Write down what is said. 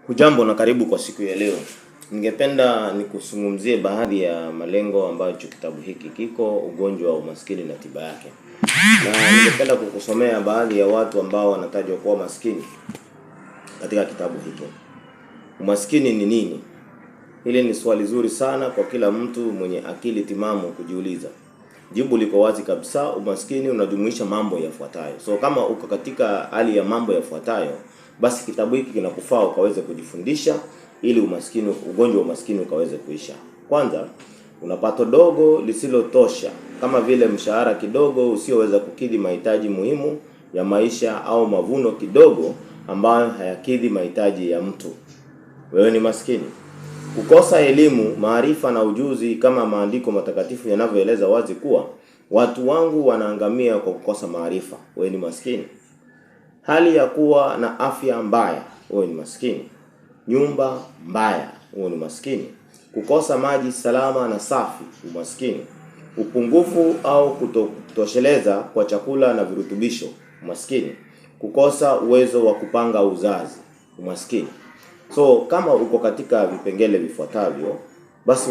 Hujambo na karibu kwa siku ya leo. Ningependa nikuzungumzie baadhi ya malengo ambayo kitabu hiki kiko, ugonjwa wa umaskini na tiba yake. Na ningependa kukusomea baadhi ya watu ambao wanatajwa kuwa maskini katika kitabu hiki. Umaskini ni nini? Hili ni swali zuri sana kwa kila mtu mwenye akili timamu kujiuliza. Jibu liko wazi kabisa, umaskini unajumuisha mambo yafuatayo. So kama uko katika hali ya mambo yafuatayo, basi kitabu hiki kinakufaa ukaweze kujifundisha ili ugonjwa wa umaskini ukaweze kuisha. Kwanza, una pato dogo lisilotosha, kama vile mshahara kidogo usioweza kukidhi mahitaji muhimu ya maisha au mavuno kidogo ambayo hayakidhi mahitaji ya mtu. Wewe ni maskini. Kukosa elimu, maarifa na ujuzi, kama maandiko matakatifu yanavyoeleza wazi kuwa watu wangu wanaangamia kwa kukosa maarifa. Wewe ni maskini. Hali ya kuwa na afya mbaya, wewe ni maskini. Nyumba mbaya, wewe ni maskini. Kukosa maji salama na safi, umaskini. Upungufu au kutosheleza kwa chakula na virutubisho, umaskini. Kukosa uwezo wa kupanga uzazi, umaskini. So kama uko katika vipengele vifuatavyo, basi